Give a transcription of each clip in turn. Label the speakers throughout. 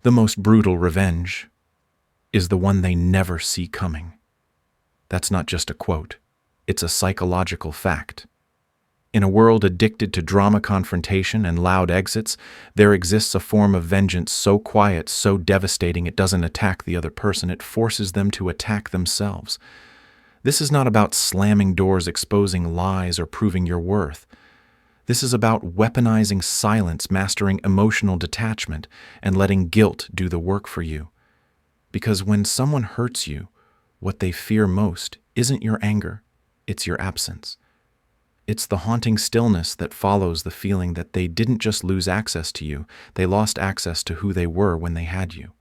Speaker 1: The most brutal revenge is the one they never see coming. That's not just a quote. It's a psychological fact. In a world addicted to drama, confrontation, and loud exits, there exists a form of vengeance so quiet, so devastating it doesn't attack the other person, it forces them to attack themselves. This is not about slamming doors, exposing lies, or proving your worth. This is about weaponizing silence, mastering emotional detachment, and letting guilt do the work for you. Because when someone hurts you, what they fear most isn't your anger, it's your absence. It's the haunting stillness that follows the feeling that they didn't just lose access to you, they lost access to who they were when they had you.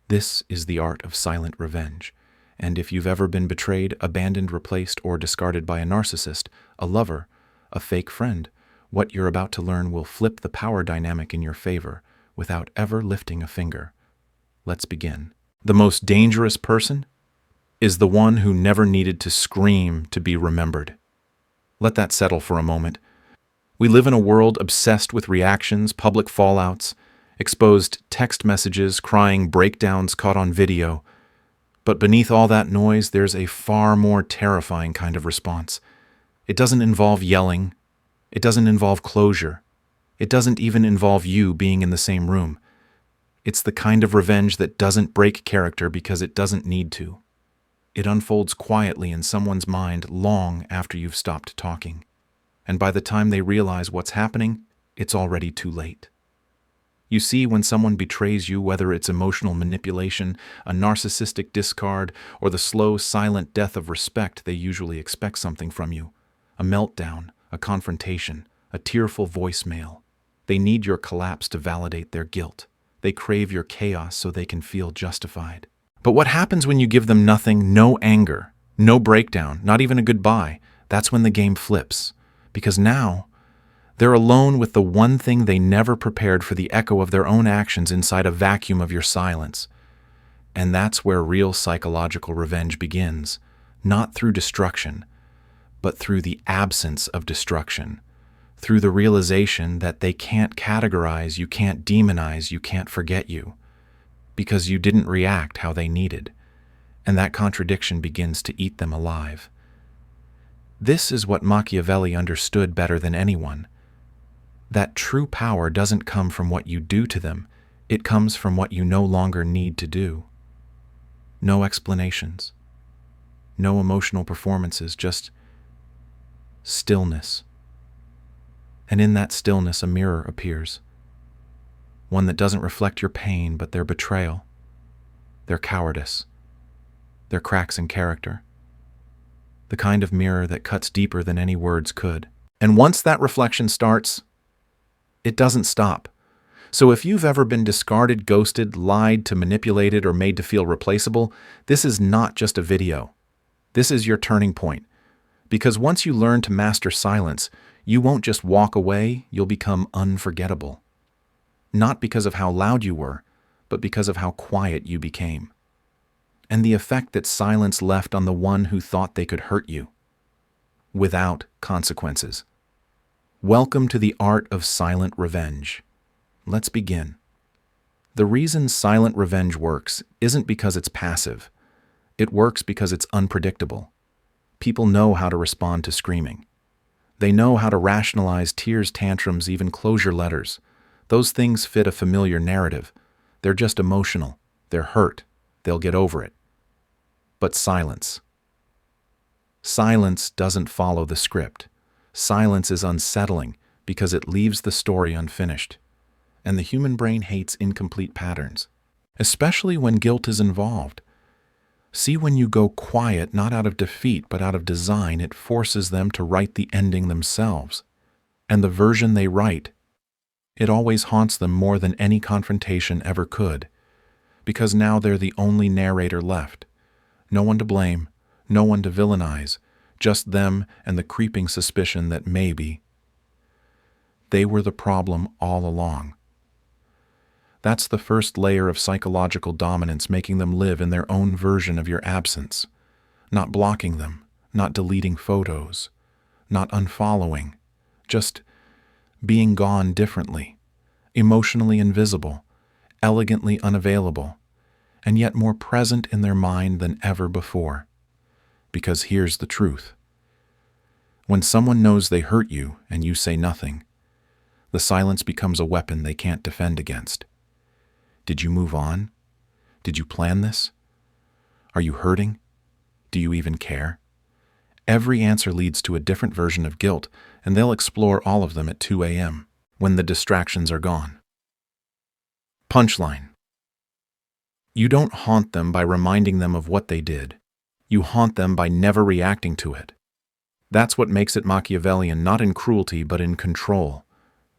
Speaker 1: This is the art of silent revenge. And if you've ever been betrayed, abandoned, replaced, or discarded by a narcissist, a lover, a fake friend, what you're about to learn will flip the power dynamic in your favor without ever lifting a finger. Let's begin. The most dangerous person is the one who never needed to scream to be remembered. Let that settle for a moment. We live in a world obsessed with reactions, public fallouts, exposed text messages, crying breakdowns caught on video. But beneath all that noise, there's a far more terrifying kind of response. It doesn't involve yelling. It doesn't involve closure. It doesn't even involve you being in the same room. It's the kind of revenge that doesn't break character because it doesn't need to. It unfolds quietly in someone's mind long after you've stopped talking. And by the time they realize what's happening, it's already too late. You see, when someone betrays you, whether it's emotional manipulation, a narcissistic discard, or the slow, silent death of respect, they usually expect something from you. A meltdown, a confrontation, a tearful voicemail. They need your collapse to validate their guilt. They crave your chaos so they can feel justified. But what happens when you give them nothing, no anger, no breakdown, not even a goodbye? That's when the game flips. Because now, they're alone with the one thing they never prepared for, the echo of their own actions inside a vacuum of your silence. And that's where real psychological revenge begins. Not through destruction, but through the absence of destruction. Through the realization that they can't categorize, you can't demonize, you can't forget you. Because you didn't react how they needed. And that contradiction begins to eat them alive. This is what Machiavelli understood better than anyone. That true power doesn't come from what you do to them, it comes from what you no longer need to do. No explanations. No emotional performances, just stillness. And in that stillness, a mirror appears. One that doesn't reflect your pain, but their betrayal, their cowardice, their cracks in character. The kind of mirror that cuts deeper than any words could. And once that reflection starts, it doesn't stop. So if you've ever been discarded, ghosted, lied to, manipulated, or made to feel replaceable, this is not just a video. This is your turning point. Because once you learn to master silence, you won't just walk away, you'll become unforgettable. Not because of how loud you were, but because of how quiet you became. And the effect that silence left on the one who thought they could hurt you. Without consequences. Welcome to the art of silent revenge. Let's begin. The reason silent revenge works isn't because it's passive. It works because it's unpredictable. People know how to respond to screaming. They know how to rationalize tears, tantrums, even closure letters. Those things fit a familiar narrative. They're just emotional. They're hurt. They'll get over it. But silence. Silence doesn't follow the script. Silence is unsettling because it leaves the story unfinished. And the human brain hates incomplete patterns, especially when guilt is involved. See, when you go quiet, not out of defeat, but out of design, it forces them to write the ending themselves. And the version they write, it always haunts them more than any confrontation ever could. Because now they're the only narrator left. No one to blame, no one to villainize, just them and the creeping suspicion that maybe they were the problem all along. That's the first layer of psychological dominance, making them live in their own version of your absence. Not blocking them, not deleting photos, not unfollowing, just being gone differently, emotionally invisible, elegantly unavailable, and yet more present in their mind than ever before. Because here's the truth. When someone knows they hurt you and you say nothing, the silence becomes a weapon they can't defend against. Did you move on? Did you plan this? Are you hurting? Do you even care? Every answer leads to a different version of guilt, and they'll explore all of them at 2 a.m. when the distractions are gone. Punchline. You don't haunt them by reminding them of what they did. You haunt them by never reacting to it. That's what makes it Machiavellian, not in cruelty, but in control.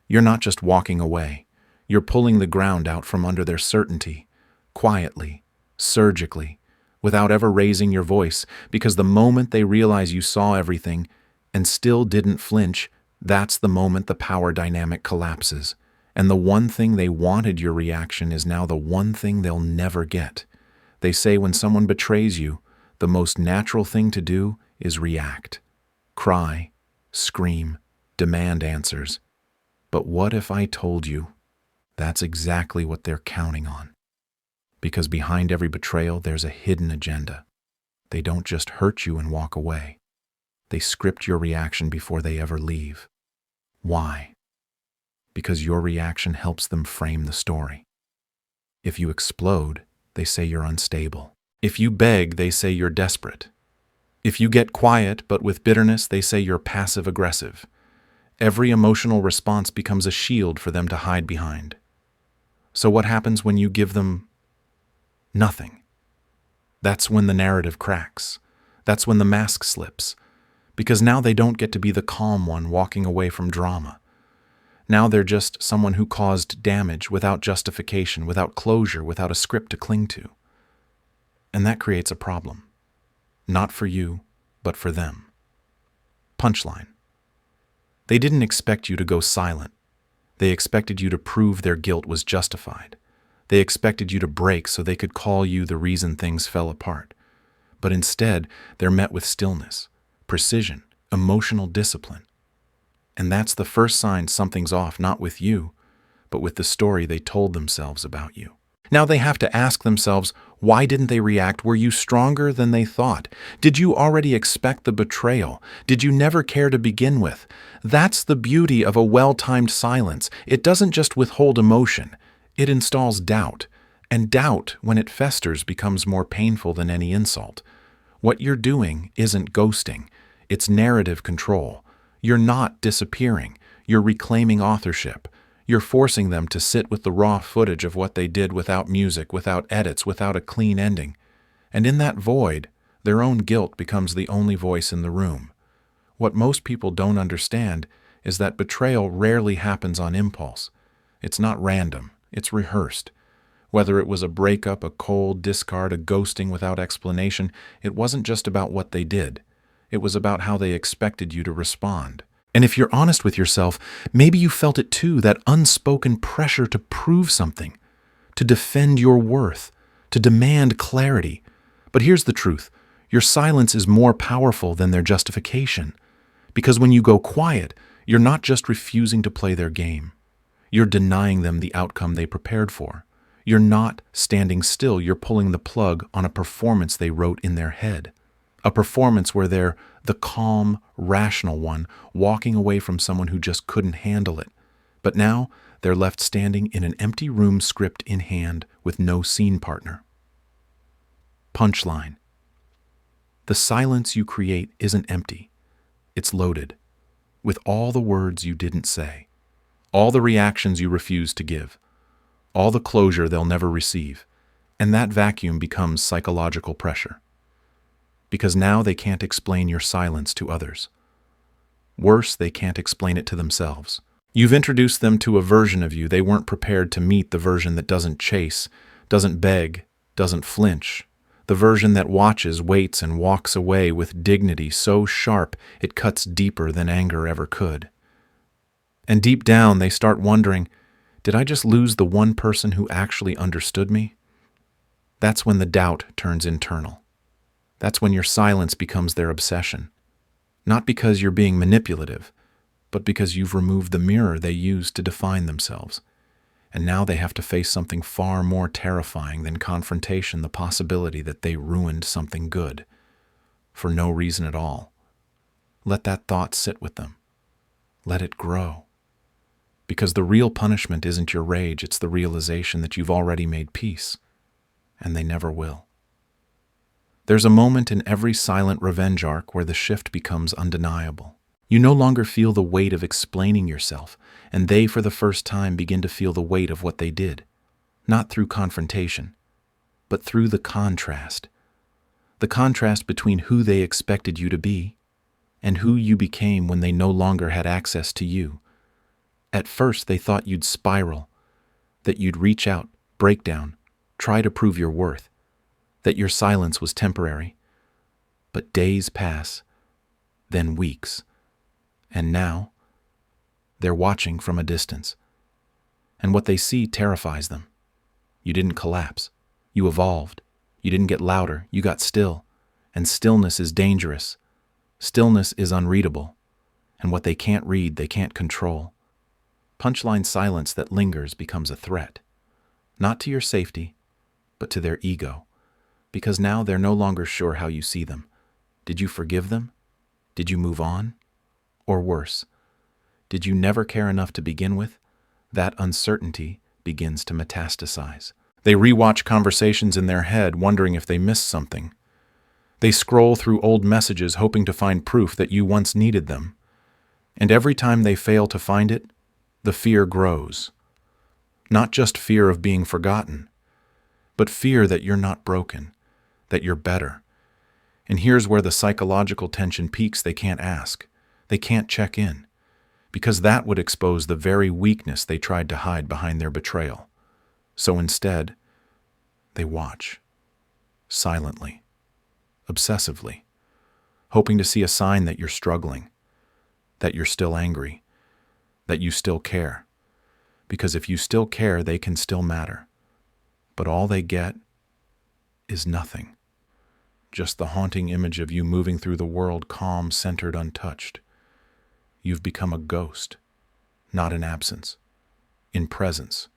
Speaker 1: You're not just walking away. You're pulling the ground out from under their certainty, quietly, surgically, without ever raising your voice, because the moment they realize you saw everything and still didn't flinch, that's the moment the power dynamic collapses. And the one thing they wanted your reaction is now the one thing they'll never get. They say when someone betrays you, the most natural thing to do is react. Cry, scream, demand answers. But what if I told you that's exactly what they're counting on? Because behind every betrayal, there's a hidden agenda. They don't just hurt you and walk away. They script your reaction before they ever leave. Why? Because your reaction helps them frame the story. If you explode, they say you're unstable. If you beg, they say you're desperate. If you get quiet but with bitterness, they say you're passive-aggressive. Every emotional response becomes a shield for them to hide behind. So what happens when you give them nothing? That's when the narrative cracks. That's when the mask slips. Because now they don't get to be the calm one walking away from drama. Now they're just someone who caused damage without justification, without closure, without a script to cling to. And that creates a problem. Not for you, but for them. Punchline. They didn't expect you to go silent. They expected you to prove their guilt was justified. They expected you to break so they could call you the reason things fell apart. But instead, they're met with stillness, precision, emotional discipline. And that's the first sign something's off, not with you, but with the story they told themselves about you. Now they have to ask themselves, why didn't they react? Were you stronger than they thought? Did you already expect the betrayal? Did you never care to begin with? That's the beauty of a well-timed silence. It doesn't just withhold emotion. It installs doubt. And doubt, when it festers, becomes more painful than any insult. What you're doing isn't ghosting. It's narrative control. You're not disappearing. You're reclaiming authorship. You're forcing them to sit with the raw footage of what they did without music, without edits, without a clean ending. And in that void, their own guilt becomes the only voice in the room. What most people don't understand is that betrayal rarely happens on impulse. It's not random. It's rehearsed. Whether it was a breakup, a cold discard, a ghosting without explanation, it wasn't just about what they did. It was about how they expected you to respond. And if you're honest with yourself, maybe you felt it too, that unspoken pressure to prove something, to defend your worth, to demand clarity. But here's the truth. Your silence is more powerful than their justification. Because when you go quiet, you're not just refusing to play their game. You're denying them the outcome they prepared for. You're not standing still. You're pulling the plug on a performance they wrote in their head. A performance where they're the calm, rational one, walking away from someone who just couldn't handle it. But now, they're left standing in an empty room, script in hand, with no scene partner. Punchline. The silence you create isn't empty. It's loaded, with all the words you didn't say, all the reactions you refuse to give, all the closure they'll never receive, and that vacuum becomes psychological pressure. Because now they can't explain your silence to others. Worse, they can't explain it to themselves. You've introduced them to a version of you they weren't prepared to meet, the version that doesn't chase, doesn't beg, doesn't flinch, the version that watches, waits, and walks away with dignity so sharp it cuts deeper than anger ever could. And deep down, they start wondering, did I just lose the one person who actually understood me? That's when the doubt turns internal. That's when your silence becomes their obsession. Not because you're being manipulative, but because you've removed the mirror they use to define themselves. And now they have to face something far more terrifying than confrontation, the possibility that they ruined something good for no reason at all. Let that thought sit with them. Let it grow. Because the real punishment isn't your rage, it's the realization that you've already made peace, and they never will. There's a moment in every silent revenge arc where the shift becomes undeniable. You no longer feel the weight of explaining yourself, and they, for the first time, begin to feel the weight of what they did, not through confrontation, but through the contrast between who they expected you to be and who you became when they no longer had access to you. At first, they thought you'd spiral, that you'd reach out, break down, try to prove your worth, that your silence was temporary. But days pass, then weeks, and now they're watching from a distance. And what they see terrifies them. You didn't collapse. You evolved. You didn't get louder. You got still. And stillness is dangerous. Stillness is unreadable. And what they can't read, they can't control. Punchline silence that lingers becomes a threat. Not to your safety, but to their ego. Because now they're no longer sure how you see them. Did you forgive them? Did you move on? Or worse, did you never care enough to begin with? That uncertainty begins to metastasize. They rewatch conversations in their head, wondering if they missed something. They scroll through old messages, hoping to find proof that you once needed them. And every time they fail to find it, the fear grows. Not just fear of being forgotten, but fear that you're not broken, that you're better. And here's where the psychological tension peaks. They can't ask. They can't check in, because that would expose the very weakness they tried to hide behind their betrayal. So instead, they watch, silently, obsessively, hoping to see a sign that you're struggling, that you're still angry, that you still care. Because if you still care, they can still matter. But all they get is nothing. Just the haunting image of you moving through the world, calm, centered, untouched. You've become a ghost, not in absence, in presence.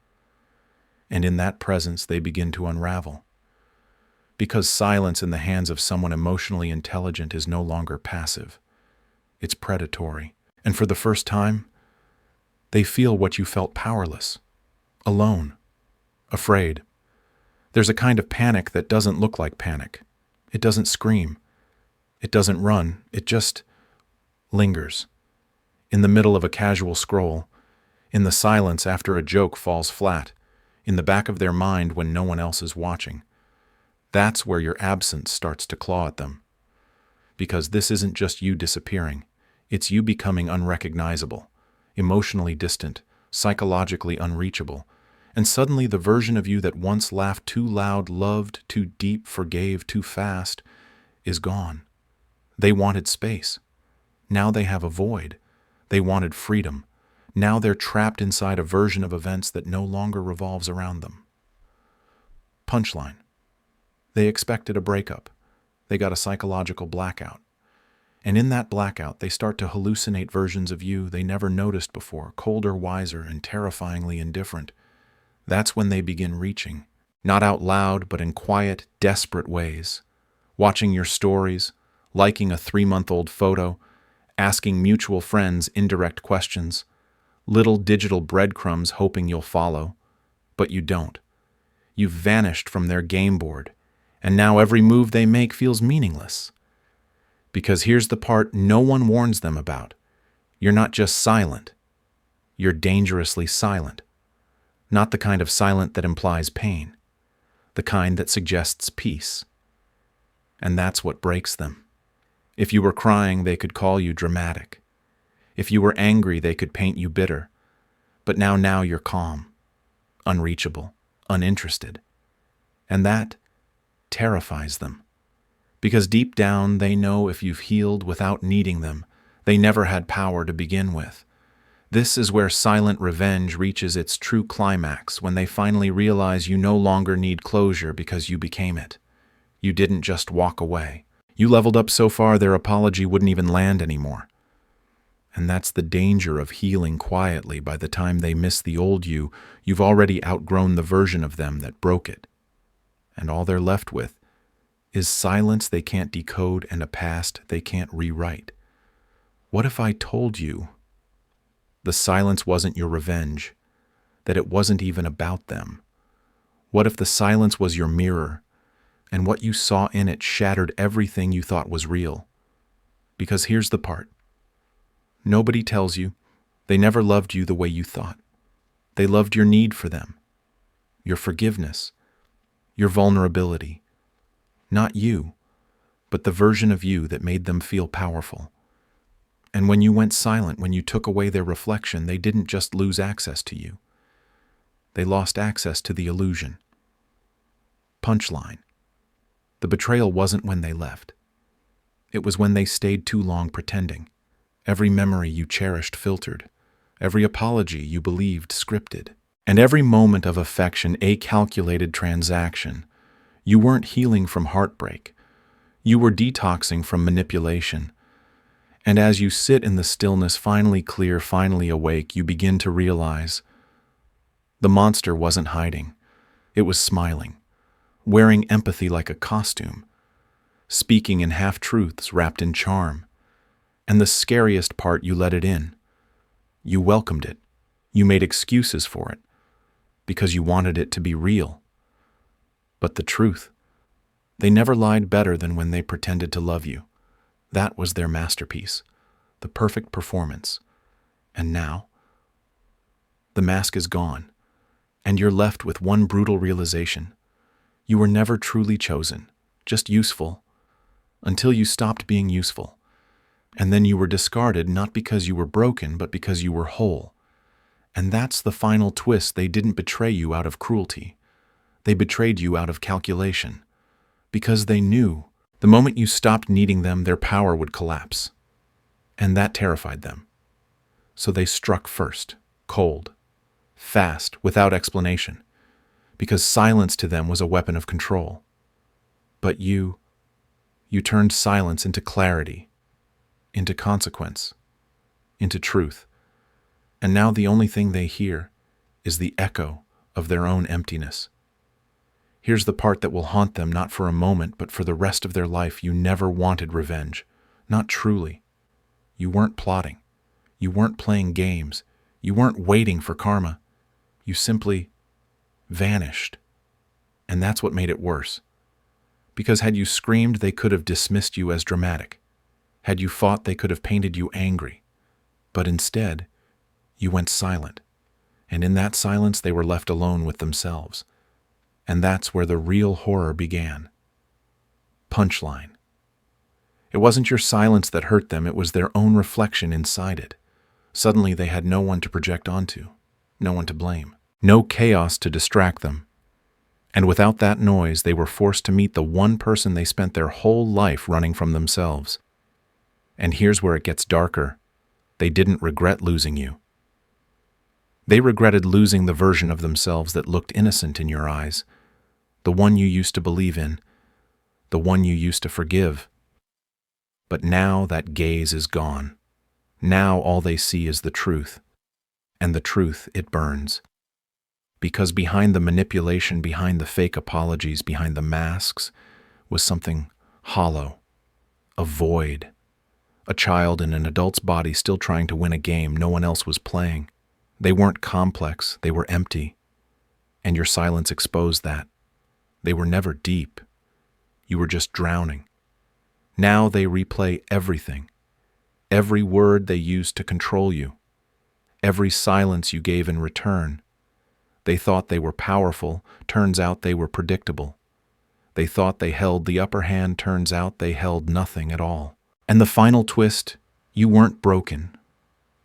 Speaker 1: And in that presence, they begin to unravel. Because silence in the hands of someone emotionally intelligent is no longer passive. It's predatory. And for the first time, they feel what you felt: powerless, alone, afraid. There's a kind of panic that doesn't look like panic. It doesn't scream. It doesn't run. It just lingers. In the middle of a casual scroll, in the silence after a joke falls flat, in the back of their mind when no one else is watching. That's where your absence starts to claw at them. Because this isn't just you disappearing. It's you becoming unrecognizable, emotionally distant, psychologically unreachable. And suddenly the version of you that once laughed too loud, loved too deep, forgave too fast, is gone. They wanted space. Now they have a void. They wanted freedom. Now they're trapped inside a version of events that no longer revolves around them. Punchline. They expected a breakup. They got a psychological blackout. And in that blackout, they start to hallucinate versions of you they never noticed before, colder, wiser, and terrifyingly indifferent. That's when they begin reaching, not out loud, but in quiet, desperate ways. Watching your stories, liking a 3-month-old photo, asking mutual friends indirect questions, little digital breadcrumbs hoping you'll follow. But you don't. You've vanished from their game board, and now every move they make feels meaningless. Because here's the part no one warns them about. You're not just silent. You're dangerously silent. Not the kind of silent that implies pain. The kind that suggests peace. And that's what breaks them. If you were crying, they could call you dramatic. If you were angry, they could paint you bitter. But now you're calm, unreachable, uninterested. And that terrifies them. Because deep down, they know if you've healed without needing them, they never had power to begin with. This is where silent revenge reaches its true climax, when they finally realize you no longer need closure because you became it. You didn't just walk away. You leveled up so far their apology wouldn't even land anymore. And that's the danger of healing quietly. By the time they miss the old you, you've already outgrown the version of them that broke it. And all they're left with is silence they can't decode and a past they can't rewrite. What if I told you the silence wasn't your revenge, that it wasn't even about them? What if the silence was your mirror, and what you saw in it shattered everything you thought was real? Because here's the part. Nobody tells you they never loved you the way you thought. They loved your need for them, your forgiveness, your vulnerability. Not you, but the version of you that made them feel powerful. And when you went silent, when you took away their reflection, they didn't just lose access to you. They lost access to the illusion. Punchline. The betrayal wasn't when they left. It was when they stayed too long pretending. Every memory you cherished filtered. Every apology you believed scripted. And every moment of affection a calculated transaction. You weren't healing from heartbreak. You were detoxing from manipulation. And as you sit in the stillness, finally clear, finally awake, you begin to realize the monster wasn't hiding. It was smiling, wearing empathy like a costume, speaking in half-truths wrapped in charm. And the scariest part, you let it in. You welcomed it. You made excuses for it, because you wanted it to be real. But the truth, they never lied better than when they pretended to love you. That was their masterpiece, the perfect performance. And now, the mask is gone, and you're left with one brutal realization. You were never truly chosen, just useful, until you stopped being useful. And then you were discarded not because you were broken, but because you were whole. And that's the final twist. They didn't betray you out of cruelty. They betrayed you out of calculation. Because they knew the moment you stopped needing them, their power would collapse. And that terrified them. So they struck first, cold, fast, without explanation. Because silence to them was a weapon of control. But you turned silence into clarity, into consequence, into truth. And now the only thing they hear is the echo of their own emptiness. Here's the part that will haunt them, not for a moment, but for the rest of their life. You never wanted revenge. Not truly. You weren't plotting. You weren't playing games. You weren't waiting for karma. You simply vanished. And that's what made it worse. Because had you screamed, they could have dismissed you as dramatic. Had you fought, they could have painted you angry. But instead, you went silent. And in that silence, they were left alone with themselves. And that's where the real horror began. Punchline. It wasn't your silence that hurt them, it was their own reflection inside it. Suddenly, they had no one to project onto, no one to blame, no chaos to distract them. And without that noise, they were forced to meet the one person they spent their whole life running from themselves. And here's where it gets darker. They didn't regret losing you. They regretted losing the version of themselves that looked innocent in your eyes, the one you used to believe in, the one you used to forgive. But now that gaze is gone. Now all they see is the truth. And the truth, it burns. Because behind the manipulation, behind the fake apologies, behind the masks, was something hollow, a void. A child in an adult's body still trying to win a game no one else was playing. They weren't complex, they were empty. And your silence exposed that. They were never deep. You were just drowning. Now they replay everything. Every word they used to control you. Every silence you gave in return. They thought they were powerful, turns out they were predictable. They thought they held the upper hand, turns out they held nothing at all. And the final twist, you weren't broken.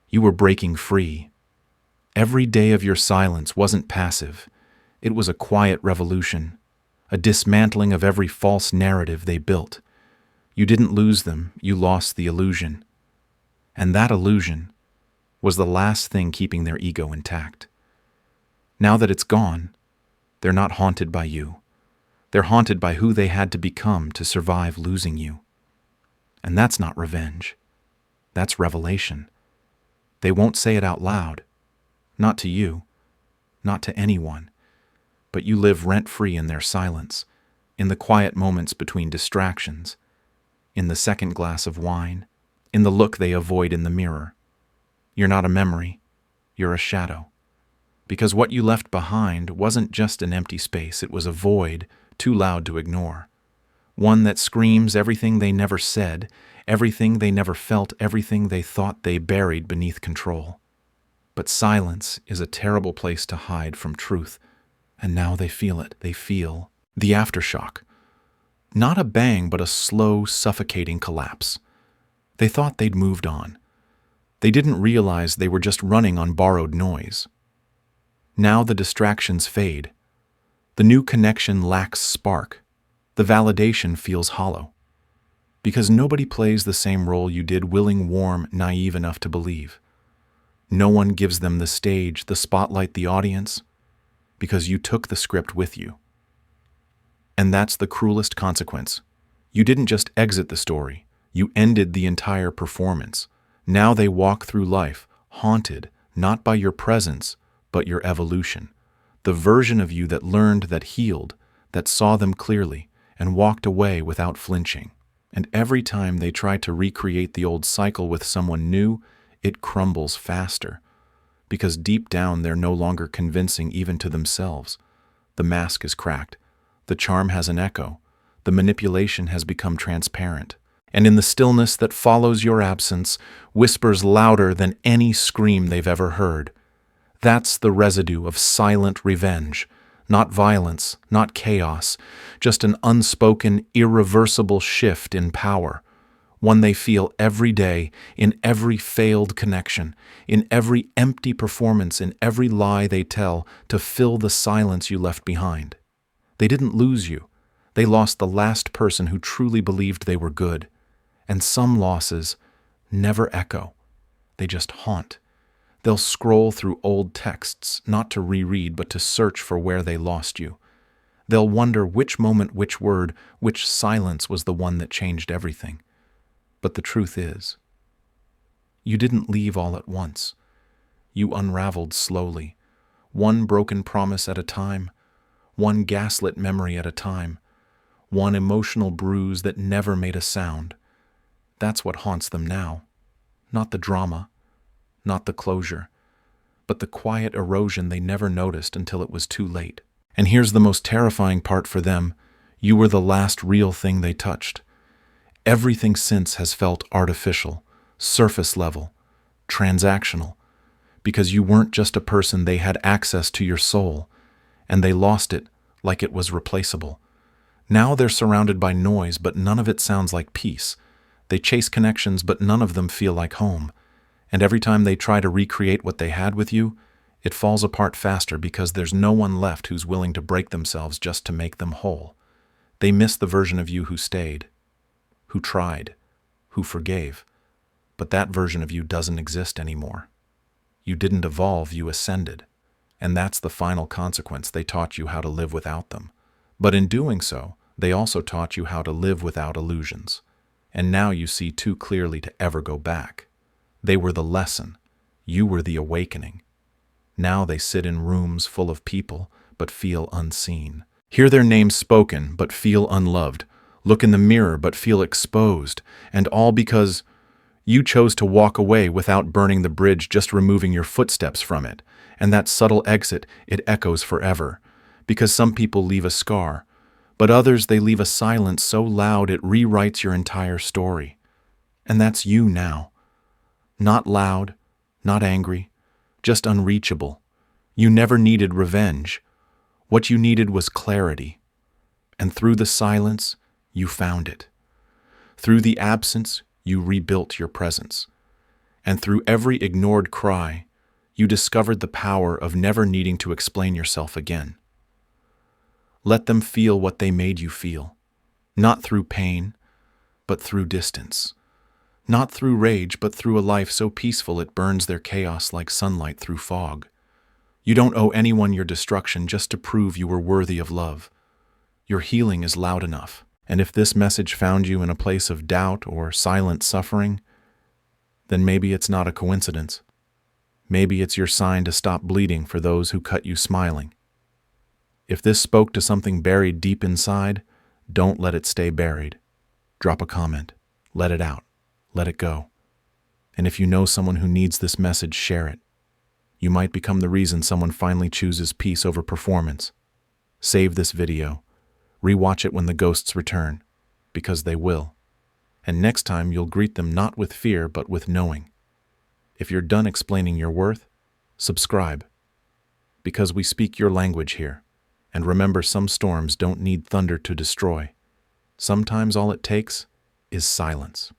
Speaker 1: You were breaking free. Every day of your silence wasn't passive. It was a quiet revolution, a dismantling of every false narrative they built. You didn't lose them, you lost the illusion. And that illusion was the last thing keeping their ego intact. Now that it's gone, they're not haunted by you. They're haunted by who they had to become to survive losing you. And that's not revenge. That's revelation. They won't say it out loud. Not to you, not to anyone. But you live rent-free in their silence, in the quiet moments between distractions, in the second glass of wine, in the look they avoid in the mirror. You're not a memory, you're a shadow. Because what you left behind wasn't just an empty space, it was a void too loud to ignore. One that screams everything they never said, everything they never felt, everything they thought they buried beneath control. But silence is a terrible place to hide from truth, and now they feel it. They feel the aftershock. Not a bang, but a slow, suffocating collapse. They thought they'd moved on. They didn't realize they were just running on borrowed noise. Now the distractions fade. The new connection lacks spark. The validation feels hollow. Because nobody plays the same role you did, willing, warm, naive enough to believe. No one gives them the stage, the spotlight, the audience, because you took the script with you. And that's the cruelest consequence. You didn't just exit the story, you ended the entire performance. Now they walk through life, haunted, not by your presence, but your evolution. The version of you that learned, that healed, that saw them clearly, and walked away without flinching. And every time they try to recreate the old cycle with someone new, it crumbles faster. Because deep down they're no longer convincing even to themselves. The mask is cracked. The charm has an echo. The manipulation has become transparent. And in the stillness that follows your absence, whispers louder than any scream they've ever heard. That's the residue of silent revenge. Not violence, not chaos, just an unspoken, irreversible shift in power. One they feel every day, in every failed connection, in every empty performance, in every lie they tell to fill the silence you left behind. They didn't lose you. They lost the last person who truly believed they were good. And some losses never echo. They just haunt. They'll scroll through old texts, not to reread, but to search for where they lost you. They'll wonder which moment, which word, which silence was the one that changed everything. But the truth is, you didn't leave all at once. You unraveled slowly, one broken promise at a time, one gaslit memory at a time, one emotional bruise that never made a sound. That's what haunts them now. Not the drama, not the closure, but the quiet erosion they never noticed until it was too late. And here's the most terrifying part for them. You were the last real thing they touched. Everything since has felt artificial, surface level, transactional, because you weren't just a person, they had access to your soul, and they lost it like it was replaceable. Now they're surrounded by noise, but none of it sounds like peace. They chase connections, but none of them feel like home. And every time they try to recreate what they had with you, it falls apart faster because there's no one left who's willing to break themselves just to make them whole. They miss the version of you who stayed, who tried, who forgave. But that version of you doesn't exist anymore. You didn't evolve, you ascended. And that's the final consequence. They taught you how to live without them. But in doing so, they also taught you how to live without illusions. And now you see too clearly to ever go back. They were the lesson. You were the awakening. Now they sit in rooms full of people, but feel unseen. Hear their names spoken, but feel unloved. Look in the mirror, but feel exposed. And all because you chose to walk away without burning the bridge, just removing your footsteps from it. And that subtle exit, it echoes forever. Because some people leave a scar, but others they leave a silence so loud it rewrites your entire story. And that's you now. Not loud, not angry, just unreachable. You never needed revenge. What you needed was clarity. And through the silence, you found it. Through the absence, you rebuilt your presence. And through every ignored cry, you discovered the power of never needing to explain yourself again. Let them feel what they made you feel, not through pain, but through distance. Not through rage, but through a life so peaceful it burns their chaos like sunlight through fog. You don't owe anyone your destruction just to prove you were worthy of love. Your healing is loud enough, and if this message found you in a place of doubt or silent suffering, then maybe it's not a coincidence. Maybe it's your sign to stop bleeding for those who cut you smiling. If this spoke to something buried deep inside, don't let it stay buried. Drop a comment. Let it out. Let it go. And if you know someone who needs this message, share it. You might become the reason someone finally chooses peace over performance. Save this video. Rewatch it when the ghosts return, because they will. And next time you'll greet them not with fear but with knowing. If you're done explaining your worth, subscribe. Because we speak your language here. And remember, some storms don't need thunder to destroy. Sometimes all it takes is silence.